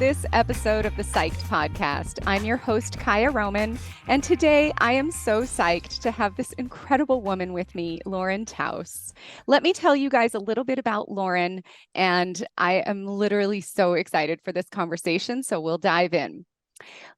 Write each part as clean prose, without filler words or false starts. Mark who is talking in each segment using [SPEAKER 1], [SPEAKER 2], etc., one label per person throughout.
[SPEAKER 1] this episode of the Psyched podcast. I'm your host, Kaia Roman, and today I am so psyched to have this incredible woman with me, Lauren Taus. Let me tell you guys a little bit about Lauren, and I am literally so excited for this conversation, so we'll dive in.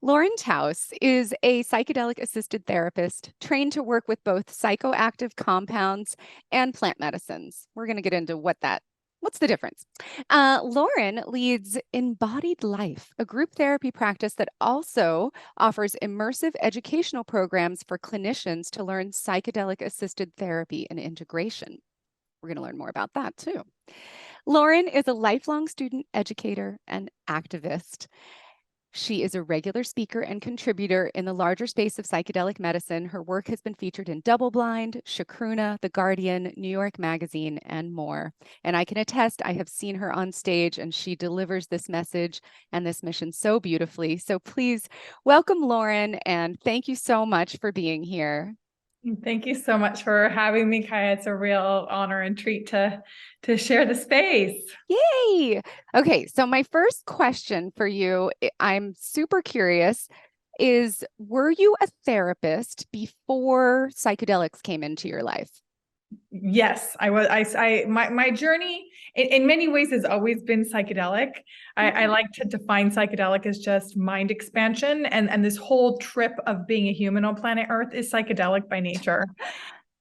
[SPEAKER 1] Lauren Taus is a psychedelic-assisted therapist trained to work with both psychoactive compounds and plant medicines. We're going to get into what's the difference? Lauren leads Embodied Life, a group therapy practice that also offers immersive educational programs for clinicians to learn psychedelic-assisted therapy and integration. We're going to learn more about that too. Lauren is a lifelong student educator and activist. She is a regular speaker and contributor in the larger space of psychedelic medicine. Her work has been featured in Double Blind, Chacruna, The Guardian, New York Magazine, and more. And I can attest, I have seen her on stage and she delivers this message and this mission so beautifully. So please welcome Lauren, and thank you so much for being here.
[SPEAKER 2] Thank you so much for having me, Kaia. It's a real honor and treat to share the space.
[SPEAKER 1] Yay! Okay, so my first question for you, I'm super curious, is were you a therapist before psychedelics came into your life?
[SPEAKER 2] Yes, I was. My journey in many ways has always been psychedelic. I like to define psychedelic as just mind expansion, and this whole trip of being a human on planet Earth is psychedelic by nature.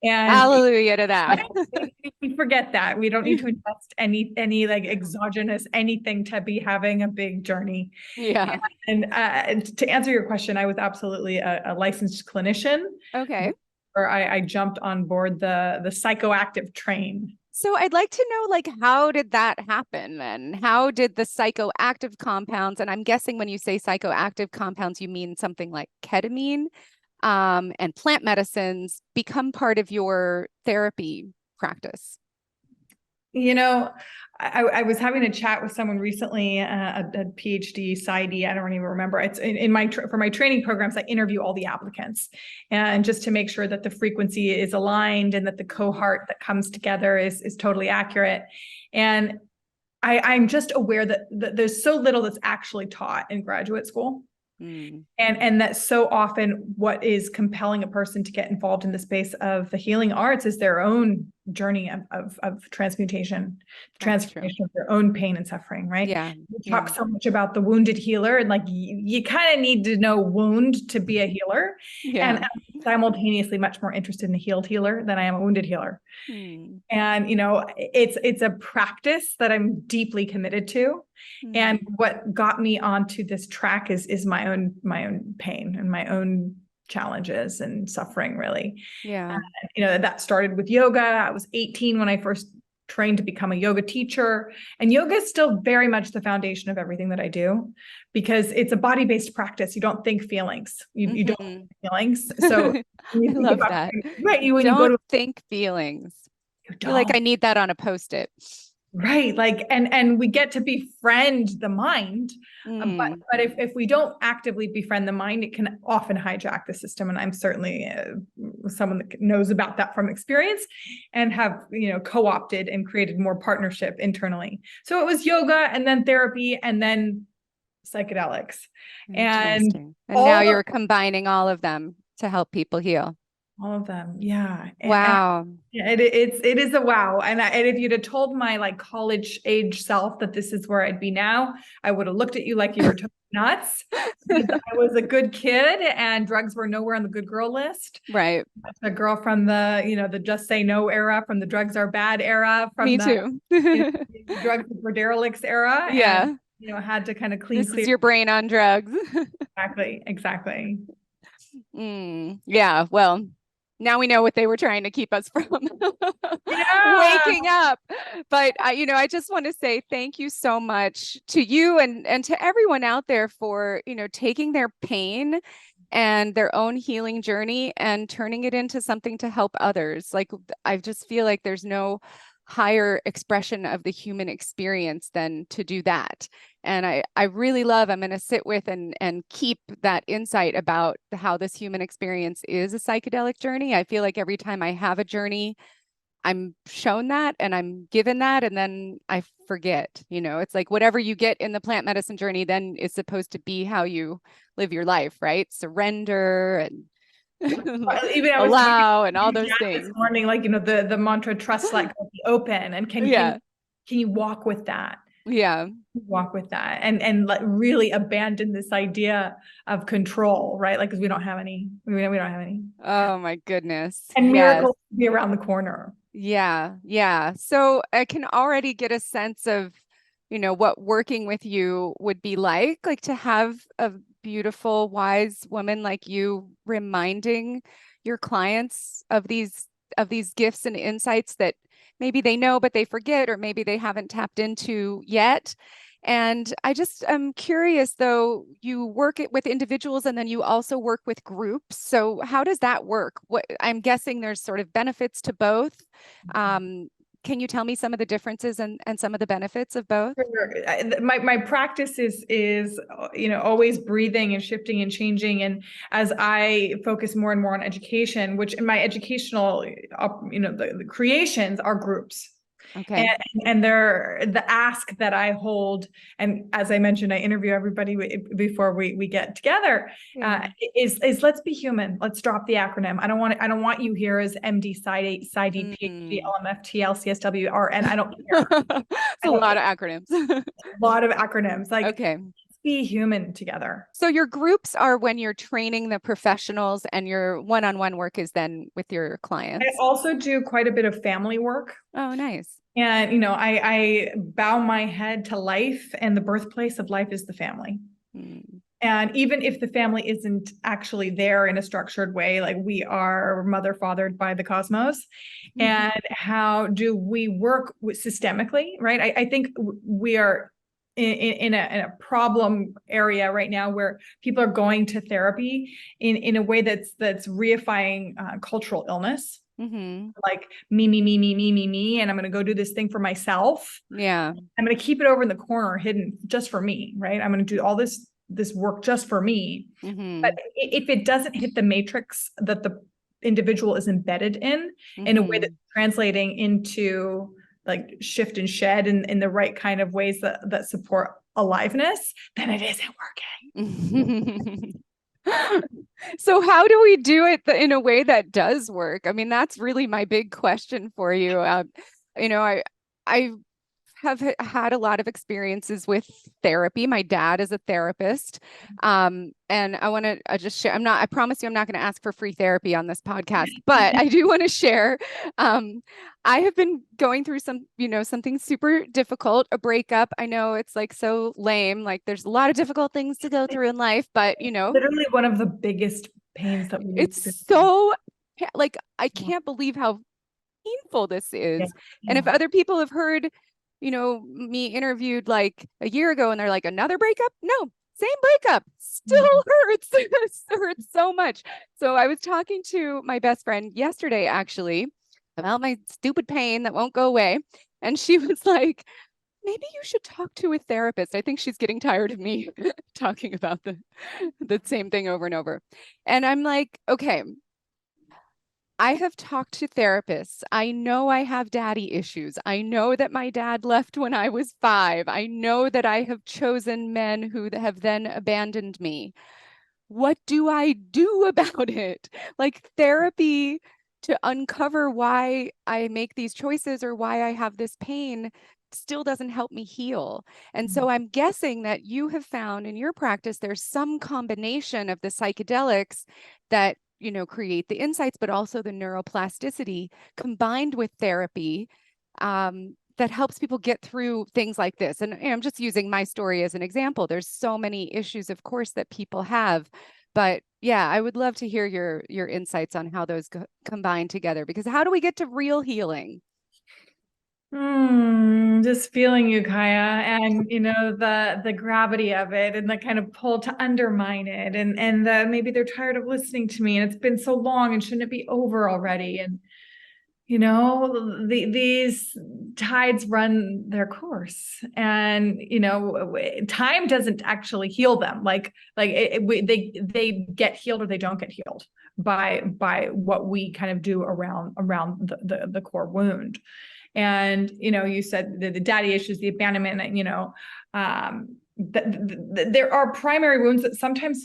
[SPEAKER 2] And
[SPEAKER 1] hallelujah to that.
[SPEAKER 2] We forget that we don't need to invest any like exogenous anything to be having a big journey.
[SPEAKER 1] Yeah.
[SPEAKER 2] And to answer your question, I was absolutely a licensed clinician.
[SPEAKER 1] Okay.
[SPEAKER 2] Or I jumped on board the psychoactive train.
[SPEAKER 1] So I'd like to know, like, how did that happen then? How did the psychoactive compounds, and I'm guessing when you say psychoactive compounds, you mean something like ketamine, and plant medicines become part of your therapy practice?
[SPEAKER 2] You know, I was having a chat with someone recently, a PhD, PsyD, I don't even remember. It's in my for my training programs, I interview all the applicants, and just to make sure that the frequency is aligned and that the cohort that comes together is totally accurate. And I'm just aware that there's so little that's actually taught in graduate school. And that so often what is compelling a person to get involved in the space of the healing arts is their own journey of transmutation of their own pain and suffering, right?
[SPEAKER 1] Yeah.
[SPEAKER 2] We talk so much about the wounded healer, and like you kind of need to know wound to be a healer.
[SPEAKER 1] Yeah.
[SPEAKER 2] And I'm simultaneously much more interested in a healed healer than I am a wounded healer. And you know, it's a practice that I'm deeply committed to. And what got me onto this track is my own pain and my own challenges and suffering, really.
[SPEAKER 1] Yeah.
[SPEAKER 2] You know, that started with yoga. I was 18 when I first trained to become a yoga teacher, and yoga is still very much the foundation of everything that I do, because it's a body-based practice. You don't think feelings. You don't think feelings. So
[SPEAKER 1] I love that.
[SPEAKER 2] Right.
[SPEAKER 1] You don't go to think feelings.
[SPEAKER 2] You
[SPEAKER 1] feel like I need that on a Post-it.
[SPEAKER 2] Right. Like, and we get to befriend the mind, but if we don't actively befriend the mind, it can often hijack the system. And I'm certainly someone that knows about that from experience and have, you know, co-opted and created more partnership internally. So it was yoga, and then therapy, and then psychedelics. And
[SPEAKER 1] now you're combining all of them to help people heal.
[SPEAKER 2] All of them. Yeah.
[SPEAKER 1] Wow.
[SPEAKER 2] It is a wow. And if you'd have told my like college age self that this is where I'd be now, I would have looked at you like you were totally nuts. I was a good kid and drugs were nowhere on the good girl list.
[SPEAKER 1] Right.
[SPEAKER 2] A girl from the, you know, the just say no era, from the drugs are bad era, from
[SPEAKER 1] Me
[SPEAKER 2] the,
[SPEAKER 1] too.
[SPEAKER 2] You know, drugs were derelicts era.
[SPEAKER 1] Yeah.
[SPEAKER 2] And, you know, had to kind of clear.
[SPEAKER 1] This is your brain on drugs.
[SPEAKER 2] Exactly.
[SPEAKER 1] Yeah. Well, now we know what they were trying to keep us from waking up. But you know, I just want to say thank you so much to you and to everyone out there for, you know, taking their pain and their own healing journey and turning it into something to help others. Like, I just feel like there's no higher expression of the human experience than to do that. And I really love, I'm going to sit with and keep that insight about how this human experience is a psychedelic journey. I feel like every time I have a journey, I'm shown that and I'm given that and then I forget, it's like whatever you get in the plant medicine journey then is supposed to be how you live your life, right? Surrender and
[SPEAKER 2] Even I was talking
[SPEAKER 1] allow and
[SPEAKER 2] to
[SPEAKER 1] all
[SPEAKER 2] my
[SPEAKER 1] those
[SPEAKER 2] dad this
[SPEAKER 1] things.
[SPEAKER 2] morning, like, the mantra, trust, let go, be open. And
[SPEAKER 1] Yeah.
[SPEAKER 2] can you walk with that?
[SPEAKER 1] Yeah.
[SPEAKER 2] Walk with that and like really abandon this idea of control, right? Like, because we don't have any. We don't have any.
[SPEAKER 1] Oh my goodness.
[SPEAKER 2] And
[SPEAKER 1] Yes.
[SPEAKER 2] miracles will be around the corner.
[SPEAKER 1] Yeah. Yeah. So I can already get a sense of, what working with you would be like to have a beautiful, wise woman like you reminding your clients of these gifts and insights that maybe they know, but they forget, or maybe they haven't tapped into yet. And I just am curious, though, you work it with individuals and then you also work with groups. So how does that work? What I'm guessing there's sort of benefits to both. Um, can you tell me some of the differences and some of the benefits of both?
[SPEAKER 2] Sure. My practice is always breathing and shifting and changing. And as I focus more and more on education, which in my educational, the creations are groups.
[SPEAKER 1] Okay.
[SPEAKER 2] And they're the ask that I hold, and as I mentioned, I interview everybody before we get together.
[SPEAKER 1] Yeah.
[SPEAKER 2] Is let's be human. Let's drop the acronym. I don't want you here as MD, PhD,
[SPEAKER 1] Mm.
[SPEAKER 2] LMFT, LCSW, RN. I don't care.
[SPEAKER 1] It's
[SPEAKER 2] I
[SPEAKER 1] a
[SPEAKER 2] don't
[SPEAKER 1] lot
[SPEAKER 2] care.
[SPEAKER 1] of acronyms.
[SPEAKER 2] A lot of acronyms. Like,
[SPEAKER 1] Okay.
[SPEAKER 2] let's be human together.
[SPEAKER 1] So your groups are when you're training the professionals and your one-on-one work is then with your
[SPEAKER 2] I
[SPEAKER 1] clients.
[SPEAKER 2] also do quite a bit of family work.
[SPEAKER 1] Oh, nice.
[SPEAKER 2] And, I bow my head to life, and the birthplace of life is the family.
[SPEAKER 1] Mm.
[SPEAKER 2] And even if the family isn't actually there in a structured way, like we are mother fathered by the cosmos, and how do we work systemically, right? I think we are in a problem area right now where people are going to therapy in a way that's reifying cultural illness.
[SPEAKER 1] Mm-hmm.
[SPEAKER 2] Like me, and I'm going to go do this thing for myself.
[SPEAKER 1] Yeah.
[SPEAKER 2] I'm going to keep it over in the corner hidden just for me, right? I'm going to do all this work just for me. But
[SPEAKER 1] Mm-hmm.
[SPEAKER 2] if it doesn't hit the matrix that the individual is embedded in a way
[SPEAKER 1] Mm-hmm.
[SPEAKER 2] that's translating into like shift and shed in the right kind of ways that support aliveness, then it isn't working.
[SPEAKER 1] So how do we do it in a way that does work? I mean, that's really my big question for you. I have had a lot of experiences with therapy. My dad is a therapist. And I want to just share, I promise you, I'm not going to ask for free therapy on this podcast, but I do want to share. I have been going through something super difficult, a breakup. I know it's like so lame, like there's a lot of difficult things to go through in life, but
[SPEAKER 2] Literally one of the biggest pains that we
[SPEAKER 1] it's
[SPEAKER 2] experience.
[SPEAKER 1] so like, I can't believe how painful this
[SPEAKER 2] Yeah.
[SPEAKER 1] is. And if
[SPEAKER 2] Yeah.
[SPEAKER 1] other people have heard, me interviewed like a year ago and they're like, another breakup? No, same breakup, still hurts. It hurts so much. So I was talking to my best friend yesterday, actually, about my stupid pain that won't go away. And she was like, maybe you should talk to a therapist. I think she's getting tired of me talking about the same thing over and over. And I'm like, okay, I have talked to therapists. I know I have daddy issues. I know that my dad left when I was 5. I know that I have chosen men who have then abandoned me. What do I do about it? Like, therapy to uncover why I make these choices or why I have this pain still doesn't help me heal. And so I'm guessing that you have found in your practice there's some combination of the psychedelics that create the insights, but also the neuroplasticity combined with therapy, that helps people get through things like this. And I'm just using my story as an example. There's so many issues, of course, that people have, but yeah, I would love to hear your insights on how those combine together, because how do we get to real healing?
[SPEAKER 2] Just feeling you, Kaia, and the gravity of it, and the kind of pull to undermine it, and maybe they're tired of listening to me, and it's been so long, and shouldn't it be over already? And these tides run their course, and time doesn't actually heal them. They get healed or they don't get healed by what we kind of do around the core wound. And you said the daddy issues, the abandonment, there are primary wounds that sometimes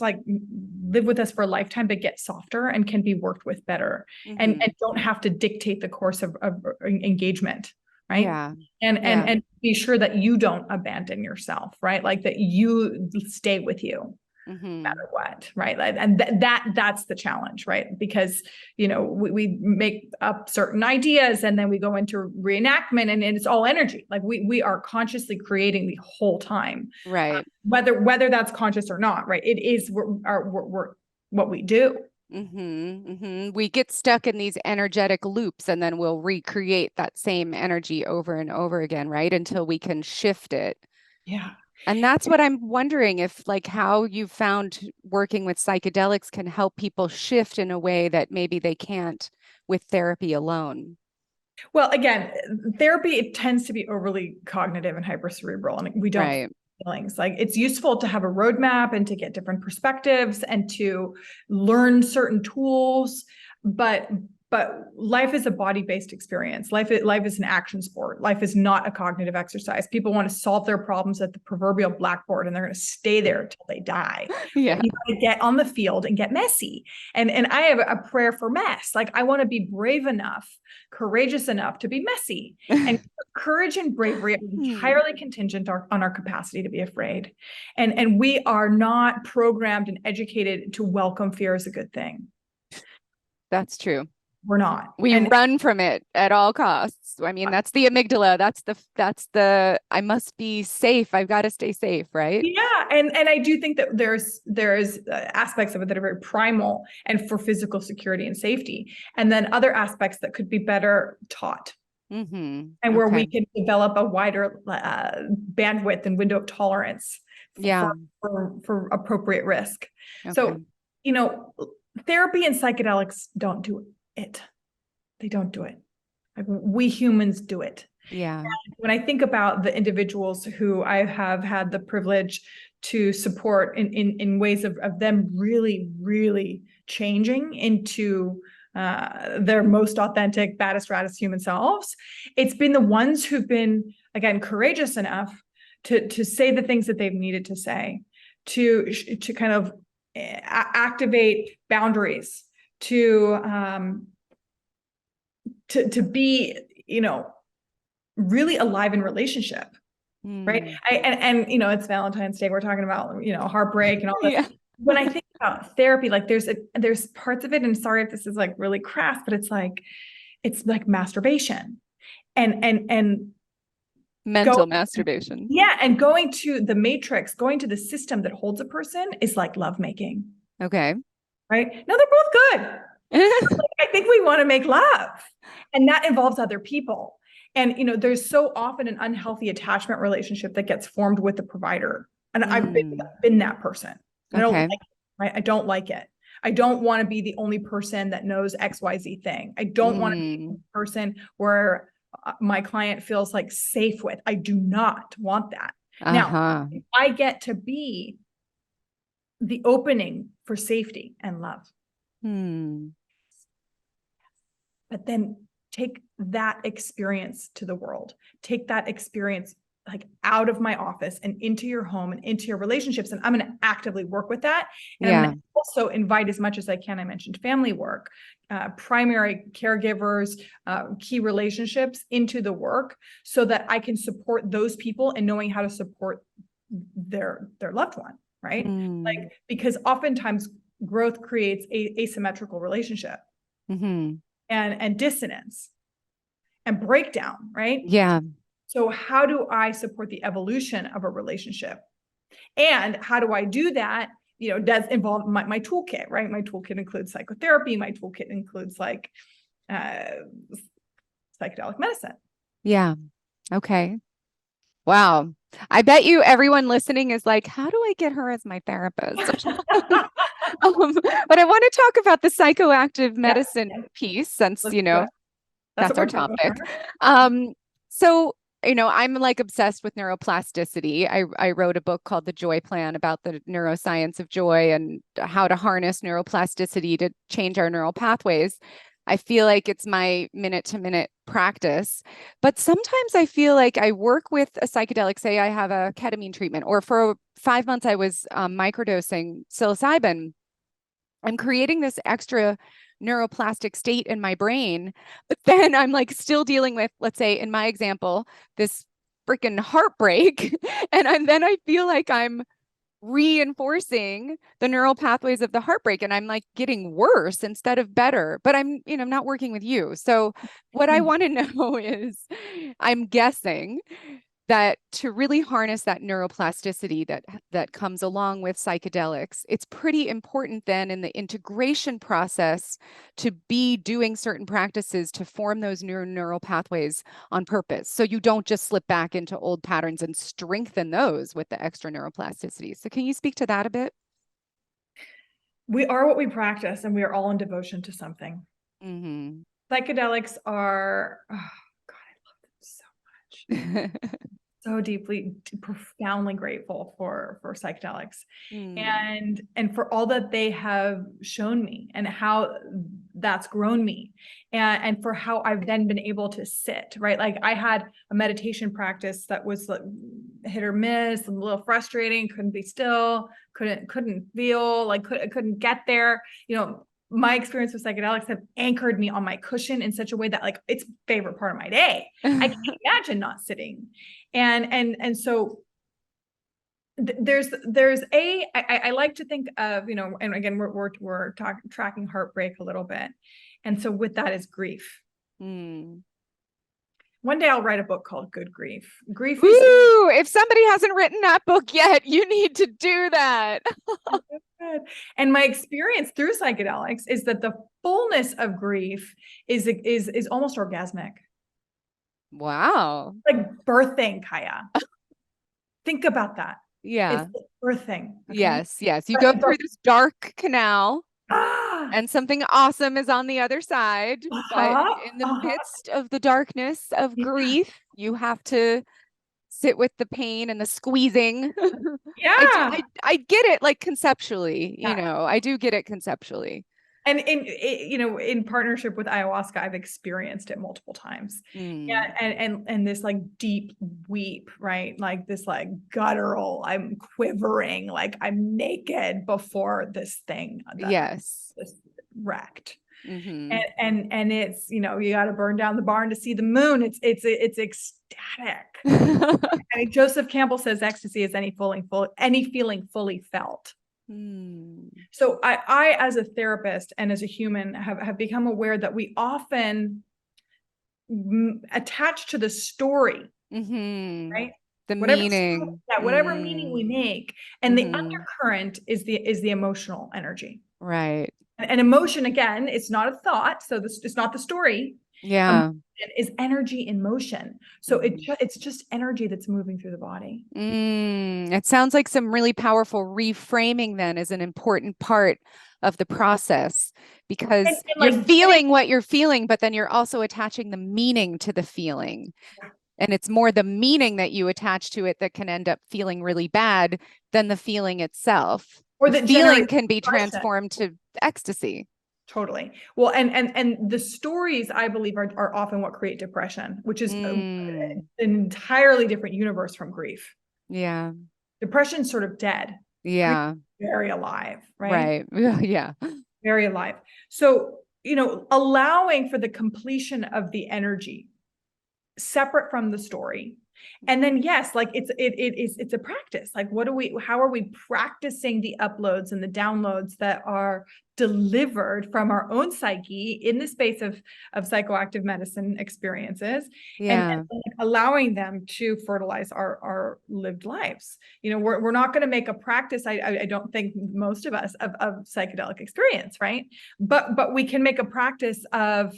[SPEAKER 2] live with us for a lifetime, but get softer and can be worked with better, and don't have to dictate the course of engagement. Right.
[SPEAKER 1] Yeah.
[SPEAKER 2] And be sure that you don't abandon yourself, right? Like that you stay with you. No matter what, right? And that's the challenge, right? Because we make up certain ideas and then we go into reenactment, and it's all energy. Like we are consciously creating the whole time,
[SPEAKER 1] right?
[SPEAKER 2] Whether that's conscious or not, right? It is what we do.
[SPEAKER 1] We get stuck in these energetic loops, and then we'll recreate that same energy over and over again, right? Until we can shift it.
[SPEAKER 2] Yeah.
[SPEAKER 1] And that's what I'm wondering, if how you found working with psychedelics can help people shift in a way that maybe they can't with therapy alone.
[SPEAKER 2] Well, again, therapy, it tends to be overly cognitive and hypercerebral, and we don't
[SPEAKER 1] right.
[SPEAKER 2] feelings. Like it's useful to have a roadmap and to get different perspectives and to learn certain tools, but life is a body-based experience. Life is an action sport. Life is not a cognitive exercise. People want to solve their problems at the proverbial blackboard, and they're going to stay there until they die.
[SPEAKER 1] Yeah.
[SPEAKER 2] You got to get on the field and get messy. And I have a prayer for mess. Like I want to be brave enough, courageous enough to be messy. And courage and bravery are entirely contingent on our capacity to be afraid. And we are not programmed and educated to welcome fear as a good thing.
[SPEAKER 1] That's true.
[SPEAKER 2] We're not.
[SPEAKER 1] We run from it at all costs. I mean, that's the amygdala. That's the I must be safe. I've got to stay safe, right?
[SPEAKER 2] Yeah. And I do think that there's aspects of it that are very primal and for physical security and safety. And then other aspects that could be better taught. And where we can develop a wider bandwidth and window of tolerance for appropriate risk. So, therapy and psychedelics don't do it. They don't do it. Like we humans do it.
[SPEAKER 1] Yeah.
[SPEAKER 2] And when I think about the individuals who I have had the privilege to support in ways of them really, really changing into their most authentic, baddest, raddest human selves, it's been the ones who've been, again, courageous enough to say the things that they've needed to say, to kind of activate boundaries, to be, really alive in relationship. Right. And it's Valentine's Day. We're talking about, heartbreak and all that. Yeah. When I think about therapy, like there's parts of it, and sorry if this is like really crass, but it's like masturbation and
[SPEAKER 1] mental masturbation.
[SPEAKER 2] Yeah. And going to the matrix, going to the system that holds a person is like lovemaking.
[SPEAKER 1] Okay.
[SPEAKER 2] Right. No, they're both good. I think we want to make love, and that involves other people. And, there's so often an unhealthy attachment relationship that gets formed with the provider. And I've been that person. I don't like it, right? I don't like it. I don't want to be the only person that knows XYZ thing. I don't want to be the person where my client feels like safe with. I do not want that. Now, if I get to be the opening for safety and love. But then take that experience to the world. Take that experience like out of my office and into your home and into your relationships. And I'm going to actively work with that. And I'm going to also invite as much as I can. I mentioned family work, primary caregivers, key relationships into the work so that I can support those people and knowing how to support their loved one. Right. Like, because oftentimes growth creates asymmetrical relationship and dissonance and breakdown. Right.
[SPEAKER 1] Yeah.
[SPEAKER 2] So how do I support the evolution of a relationship? And how do I do that? Does involve my toolkit, right? My toolkit includes psychotherapy. My toolkit includes like psychedelic medicine.
[SPEAKER 1] Yeah. Okay. Wow. I bet you everyone listening is like, how do I get her as my therapist? But I want to talk about the psychoactive medicine piece since, That's our
[SPEAKER 2] what we're going
[SPEAKER 1] topic.
[SPEAKER 2] for.
[SPEAKER 1] So, I'm like obsessed with neuroplasticity. I wrote a book called The Joy Plan about the neuroscience of joy and how to harness neuroplasticity to change our neural pathways. I feel like it's my minute to minute practice, but sometimes I feel like I work with a psychedelic, say I have a ketamine treatment, or for 5 months I was microdosing psilocybin. I'm creating this extra neuroplastic state in my brain, but then I'm like still dealing with, let's say in my example, this freaking heartbreak. Then I feel like I'm reinforcing the neural pathways of the heartbreak and I'm like getting worse instead of better, but I'm not working with you. So what I want to know is, I'm guessing that to really harness that neuroplasticity that comes along with psychedelics, it's pretty important then in the integration process to be doing certain practices to form those neural pathways on purpose. So you don't just slip back into old patterns and strengthen those with the extra neuroplasticity. So can you speak to that a bit?
[SPEAKER 2] We are what we practice, and we are all in devotion to something.
[SPEAKER 1] Mm-hmm.
[SPEAKER 2] Psychedelics are, oh God, I love them so much. So deeply, profoundly grateful for psychedelics, and for all that they have shown me, and how that's grown me, and for how I've then been able to sit, right? Like I had a meditation practice that was like hit or miss, a little frustrating, couldn't be still, couldn't feel, like couldn't get there. My experience with psychedelics have anchored me on my cushion in such a way that like it's favorite part of my day. I can't imagine not sitting. And so I like to think of, and again, we're tracking heartbreak a little bit. And so with that is grief. One day I'll write a book called Good Grief. Grief is,
[SPEAKER 1] if somebody hasn't written that book yet, you need to do that.
[SPEAKER 2] and my experience through psychedelics is that the fullness of grief is almost orgasmic.
[SPEAKER 1] Wow.
[SPEAKER 2] Like birthing, Kaia. Think about that.
[SPEAKER 1] Yeah.
[SPEAKER 2] It's birthing. Okay?
[SPEAKER 1] Yes. You go through this dark canal
[SPEAKER 2] Ah,
[SPEAKER 1] and something awesome is on the other side. But in the midst of the darkness of grief, you have to sit with the pain and the squeezing.
[SPEAKER 2] yeah.
[SPEAKER 1] I get it, like conceptually,
[SPEAKER 2] Yeah.
[SPEAKER 1] I do get it conceptually.
[SPEAKER 2] And in partnership with ayahuasca, I've experienced it multiple times. Yeah, and this like deep weep, right? Like this like guttural, I'm quivering, like I'm naked before this thing that
[SPEAKER 1] Yes.
[SPEAKER 2] is wrecked.
[SPEAKER 1] Mm-hmm.
[SPEAKER 2] And it's, you got to burn down the barn to see the moon. It's ecstatic. I mean, Joseph Campbell says ecstasy is any feeling fully felt. So I, as a therapist and as a human, have become aware that we often attach to the story, right?
[SPEAKER 1] The
[SPEAKER 2] Whatever
[SPEAKER 1] meaning.
[SPEAKER 2] whatever meaning we make, and the undercurrent is the emotional energy.
[SPEAKER 1] Right.
[SPEAKER 2] And emotion, again, it's not a thought, so it's not the story.
[SPEAKER 1] Yeah.
[SPEAKER 2] Is energy in motion. So it's just energy that's moving through the body.
[SPEAKER 1] It sounds like some really powerful reframing then is an important part of the process, because you're
[SPEAKER 2] like
[SPEAKER 1] feeling what you're feeling, but then you're also attaching the meaning to the feeling. And it's more the meaning that you attach to it that can end up feeling really bad than the feeling itself. Or the feeling can be transformed to ecstasy.
[SPEAKER 2] Totally. Well, and the stories, I believe, are often what create depression, which is an entirely different universe from grief.
[SPEAKER 1] Yeah.
[SPEAKER 2] Depression's sort of dead.
[SPEAKER 1] Yeah.
[SPEAKER 2] Very alive, right?
[SPEAKER 1] Right. Yeah.
[SPEAKER 2] Very alive. So, allowing for the completion of the energy separate from the story. And then, yes, like it's a practice. Like, how are we practicing the uploads and the downloads that are delivered from our own psyche in the space of psychoactive medicine experiences, and allowing them to fertilize our lived lives. We're not going to make a practice, I don't think, most of us, of psychedelic experience, right? But we can make a practice of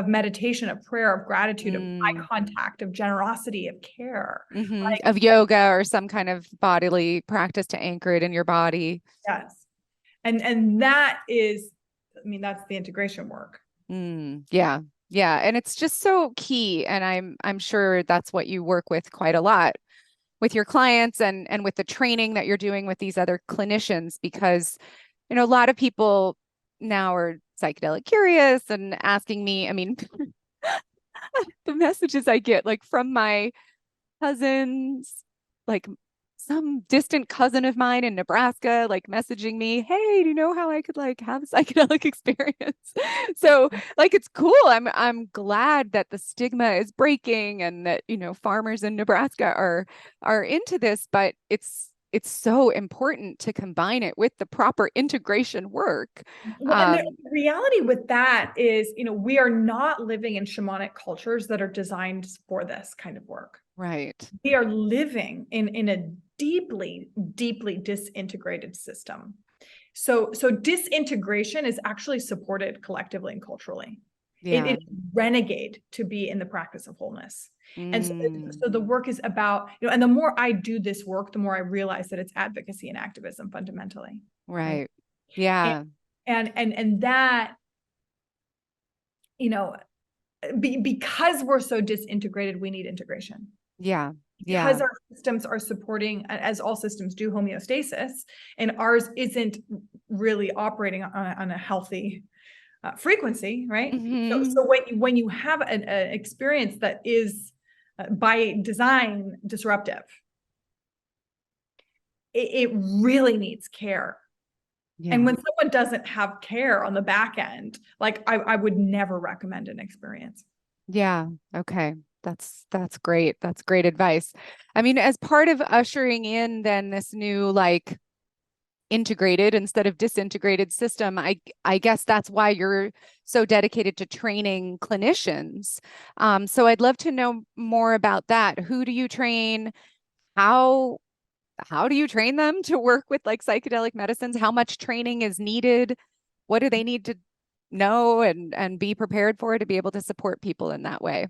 [SPEAKER 2] meditation, of prayer, of gratitude, of eye contact, of generosity, of care,
[SPEAKER 1] of yoga or some kind of bodily practice to anchor it in your body.
[SPEAKER 2] Yes. And that is, that's the integration work.
[SPEAKER 1] Yeah. Yeah. And it's just so key. And I'm sure that's what you work with quite a lot with your clients and with the training that you're doing with these other clinicians, because, a lot of people now are psychedelic curious and asking me, I mean, the messages I get like from my cousins, like some distant cousin of mine in Nebraska, like messaging me, "Hey, do you know how I could like have a psychedelic experience?" So, like, it's cool. I'm glad that the stigma is breaking and that, farmers in Nebraska are into this, but it's so important to combine it with the proper integration work.
[SPEAKER 2] Well, and the reality with that is, we are not living in shamanic cultures that are designed for this kind of work.
[SPEAKER 1] Right.
[SPEAKER 2] We are living in a deeply, deeply disintegrated system. So disintegration is actually supported collectively and culturally.
[SPEAKER 1] Yeah.
[SPEAKER 2] It's renegade to be in the practice of wholeness. And so the work is about, and the more I do this work, the more I realize that it's advocacy and activism fundamentally.
[SPEAKER 1] Right. Yeah.
[SPEAKER 2] And that, because we're so disintegrated, we need integration.
[SPEAKER 1] Yeah.
[SPEAKER 2] Because
[SPEAKER 1] Yeah.
[SPEAKER 2] our systems are supporting, as all systems do, homeostasis, and ours isn't really operating on a healthy frequency, right? So when you have an experience that is by design disruptive, it really needs care.
[SPEAKER 1] Yeah.
[SPEAKER 2] And when someone doesn't have care on the back end, like I would never recommend an experience.
[SPEAKER 1] Yeah. Okay. That's great. That's great advice. I mean, as part of ushering in then this new like integrated instead of disintegrated system, I guess that's why you're so dedicated to training clinicians. So I'd love to know more about that. Who do you train? How how do you train them to work with like psychedelic medicines? How much training is needed? What do they need to know and be prepared for to be able to support people in that way?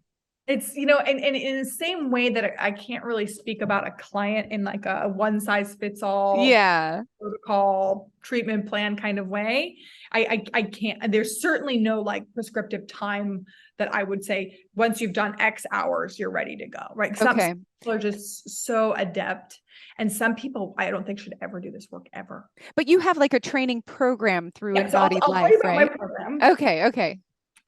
[SPEAKER 2] It's, and in the same way that I can't really speak about a client in like a one size fits all
[SPEAKER 1] Yeah.
[SPEAKER 2] protocol treatment plan kind of way. I can't, there's certainly no like prescriptive time that I would say, once you've done X hours, you're ready to go, right? Some
[SPEAKER 1] Okay.
[SPEAKER 2] people are just so adept. And some people I don't think should ever do this work ever.
[SPEAKER 1] But you have like a training program through
[SPEAKER 2] Yeah, so
[SPEAKER 1] Embodied
[SPEAKER 2] I'll tell you
[SPEAKER 1] Life,
[SPEAKER 2] about my
[SPEAKER 1] right?
[SPEAKER 2] program.
[SPEAKER 1] Okay. Okay.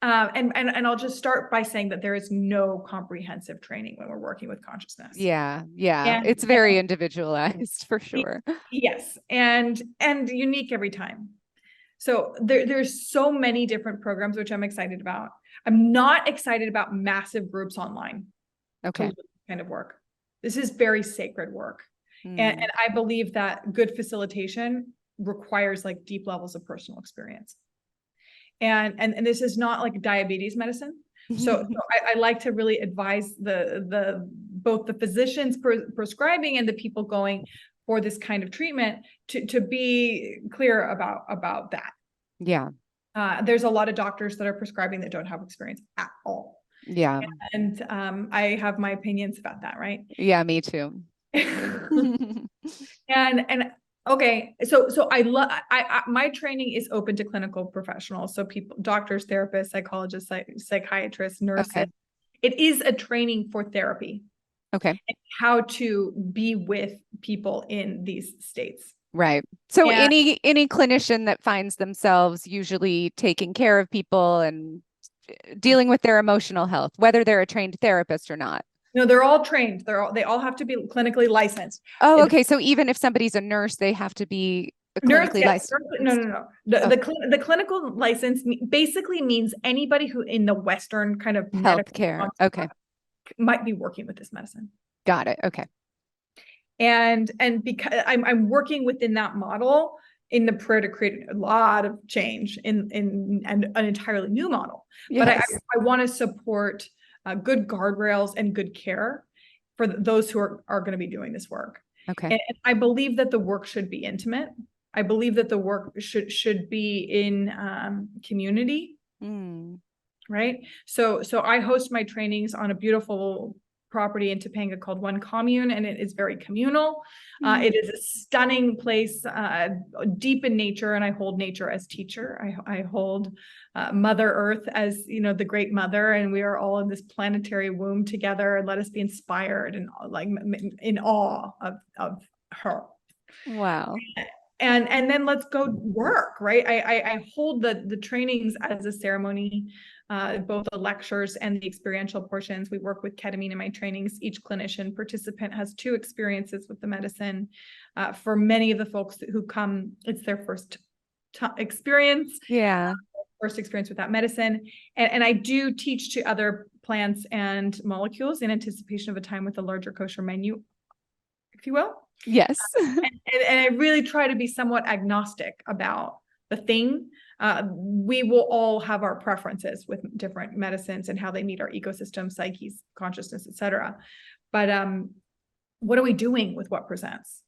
[SPEAKER 2] And I'll just start by saying that there is no comprehensive training when we're working with consciousness.
[SPEAKER 1] Yeah. Yeah.
[SPEAKER 2] And,
[SPEAKER 1] It's very individualized for sure.
[SPEAKER 2] yes, and unique every time. So there's so many different programs, which I'm excited about. I'm not excited about massive groups online to
[SPEAKER 1] Okay.
[SPEAKER 2] do this kind of work. This is very sacred work. And I believe that good facilitation requires like deep levels of personal experience. And this is not like diabetes medicine. So I like to really advise the both the physicians prescribing and the people going for this kind of treatment to be clear about that.
[SPEAKER 1] Yeah.
[SPEAKER 2] There's a lot of doctors that are prescribing that don't have experience at all.
[SPEAKER 1] Yeah.
[SPEAKER 2] And I have my opinions about that, right?
[SPEAKER 1] Yeah, me too.
[SPEAKER 2] And okay, so I love my training is open to clinical professionals, so people, doctors, therapists, psychologists, psychiatrists, nurses.
[SPEAKER 1] Okay.
[SPEAKER 2] It is a training for therapy
[SPEAKER 1] Okay.
[SPEAKER 2] and how to be with people in these states.
[SPEAKER 1] Right. So
[SPEAKER 2] And
[SPEAKER 1] any clinician that finds themselves usually taking care of people and dealing with their emotional health, whether they're a trained therapist or not.
[SPEAKER 2] they're all trained. They all have to be clinically licensed.
[SPEAKER 1] Oh, okay. So even if somebody's a nurse, they have to be
[SPEAKER 2] Nurse,
[SPEAKER 1] clinically
[SPEAKER 2] yes.
[SPEAKER 1] licensed.
[SPEAKER 2] No. The clinical license basically means anybody who in the Western kind of medical
[SPEAKER 1] Healthcare. Okay.
[SPEAKER 2] might be working with this medicine.
[SPEAKER 1] Got it. Okay.
[SPEAKER 2] And because I'm working within that model in the prayer to create a lot of change in an entirely new model. But
[SPEAKER 1] Yes.
[SPEAKER 2] I want to support good guardrails and good care for those who are going to be doing this work.
[SPEAKER 1] Okay.
[SPEAKER 2] And I believe that the work should be intimate. I believe that the work should be in community. Right. So I host my trainings on a beautiful property in Topanga called One Commune, and it is very communal.
[SPEAKER 1] Mm.
[SPEAKER 2] It is a stunning place, deep in nature, and I hold nature as teacher. I hold Mother Earth as, the great mother, and we are all in this planetary womb together. And let us be inspired and like in awe of her.
[SPEAKER 1] Wow.
[SPEAKER 2] And then let's go work, right? I hold the trainings as a ceremony, both the lectures and the experiential portions. We work with ketamine in my trainings. Each clinician participant has 2 experiences with the medicine. For many of the folks who come, it's their first experience.
[SPEAKER 1] Yeah.
[SPEAKER 2] First experience with that medicine. And I do teach to other plants and molecules in anticipation of a time with a larger kosher menu, if you will.
[SPEAKER 1] Yes.
[SPEAKER 2] And I really try to be somewhat agnostic about the thing. We will all have our preferences with different medicines and how they meet our ecosystem, psyches, consciousness, etc. But what are we doing with what presents?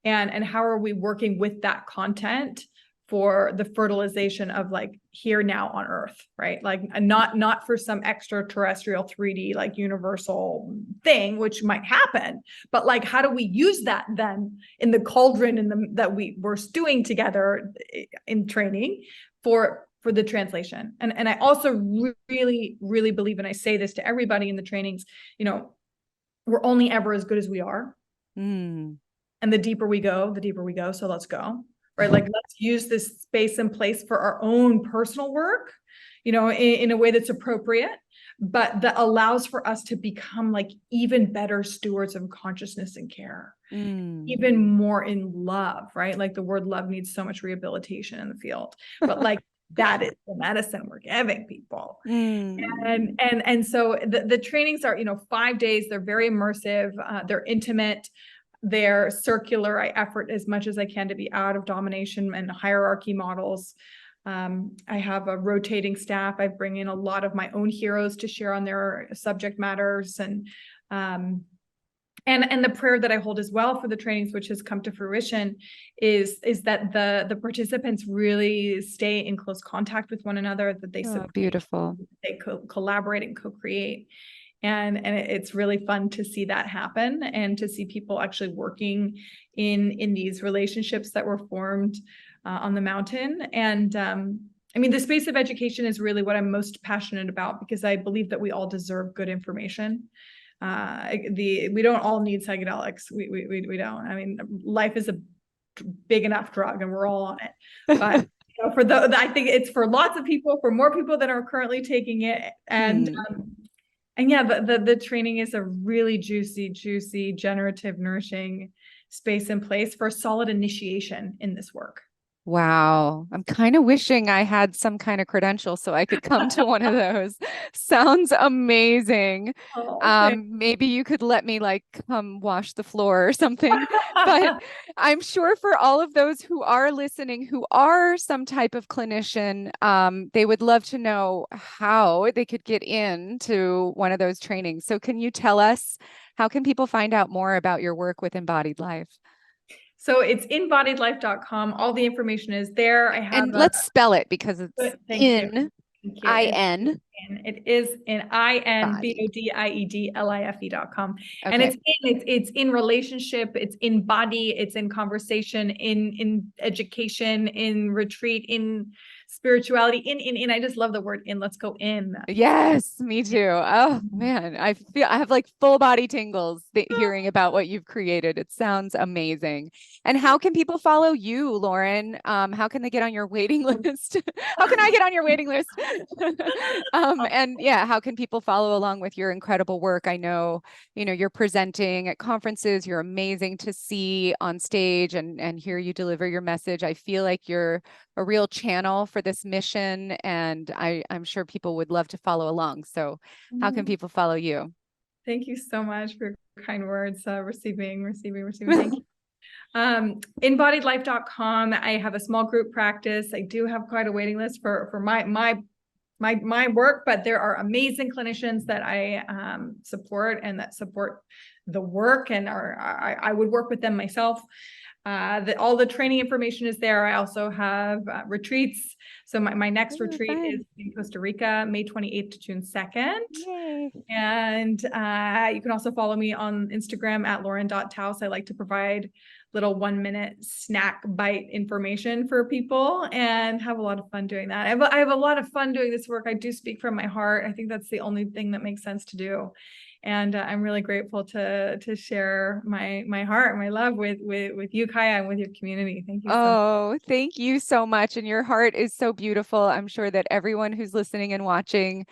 [SPEAKER 2] And how are we working with that content for the fertilization of like here now on Earth, right? Like not for some extraterrestrial 3D like universal thing, which might happen, but like how do we use that then in the cauldron that we're stewing together in training for the translation? And I also really, really believe, and I say this to everybody in the trainings, we're only ever as good as we are.
[SPEAKER 1] Mm.
[SPEAKER 2] And the deeper we go, so let's go. Right? Like, let's use this space and place for our own personal work, in a way that's appropriate, but that allows for us to become like even better stewards of consciousness and care, even more in love, right? Like the word love needs so much rehabilitation in the field, but like that is the medicine we're giving people. And so the trainings are, 5 days. They're very immersive. They're intimate. They're circular. I effort as much as I can to be out of domination and hierarchy models. I have a rotating staff. I bring in a lot of my own heroes to share on their subject matters, and the prayer that I hold as well for the trainings, which has come to fruition, is that the participants really stay in close contact with one another, that they support,
[SPEAKER 1] beautiful.
[SPEAKER 2] they collaborate and co-create. And it's really fun to see that happen, and to see people actually working in these relationships that were formed on the mountain. And the space of education is really what I'm most passionate about, because I believe that we all deserve good information. We don't all need psychedelics. We don't. Life is a big enough drug, and we're all on it. But I think it's for lots of people, for more people than are currently taking it, and yeah, the training is a really juicy, generative, nourishing space and place for a solid initiation in this work.
[SPEAKER 1] Wow. I'm kind of wishing I had some kind of credential so I could come to one of those. Sounds amazing. Maybe you could let me like come wash the floor or something. But I'm sure for all of those who are listening, who are some type of clinician, they would love to know how they could get into one of those trainings. So can you tell us, how can people find out more about your work with Embodied Life?
[SPEAKER 2] So it's embodiedlife.com. All the information is there.
[SPEAKER 1] And let's spell it, because it's in I-N.
[SPEAKER 2] It is in INBODIEDLIFE.com.
[SPEAKER 1] Okay.
[SPEAKER 2] And it's in relationship, it's in body, it's in conversation, in education, in retreat, in spirituality, in I just love the word in. Let's go in.
[SPEAKER 1] Yes, me too. Oh man, I have like full body tingles hearing about what you've created. It sounds amazing. And how can people follow you, Lauren? How can they get on your waiting list? How can I get on your waiting list? And yeah, how can people follow along with your incredible work? I know, you're presenting at conferences. You're amazing to see on stage and hear you deliver your message. I feel like you're a real channel for this mission, and I'm sure people would love to follow along. So how can people follow you?
[SPEAKER 2] Thank you so much for your kind words. Receiving. Thank you. Embodiedlife.com. I have a small group practice. I do have quite a waiting list for my my work, but there are amazing clinicians that I support and that support the work, and I would work with them myself. All the training information is there. I also have retreats. So my next retreat is in Costa Rica, May 28th to June 2nd.
[SPEAKER 1] Yay.
[SPEAKER 2] And you can also follow me on Instagram at lauren.taus. I like to provide little 1-minute snack bite information for people and have a lot of fun doing that. I have a lot of fun doing this work. I do speak from my heart. I think that's the only thing that makes sense to do. And I'm really grateful to share my heart and my love with you, Kaia, and with your community. Thank you so much.
[SPEAKER 1] Oh, thank you so much. And your heart is so beautiful. I'm sure that everyone who's listening and watching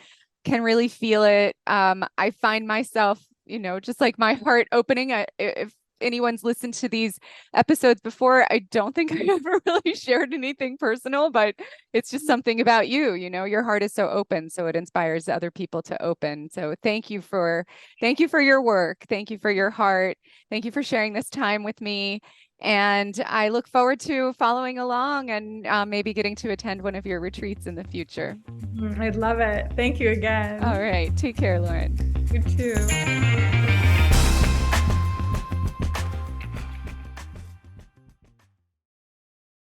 [SPEAKER 1] can really feel it. I find myself, just like my heart opening. If anyone's listened to these episodes before, I don't think I ever really shared anything personal, but it's just something about you, your heart is so open, so it inspires other people to open. So thank you for your work. Thank you for your heart. Thank you for sharing this time with me. And I look forward to following along and maybe getting to attend one of your retreats in the future.
[SPEAKER 2] I'd love it. Thank you again.
[SPEAKER 1] All right. Take care, Lauren.
[SPEAKER 2] You too.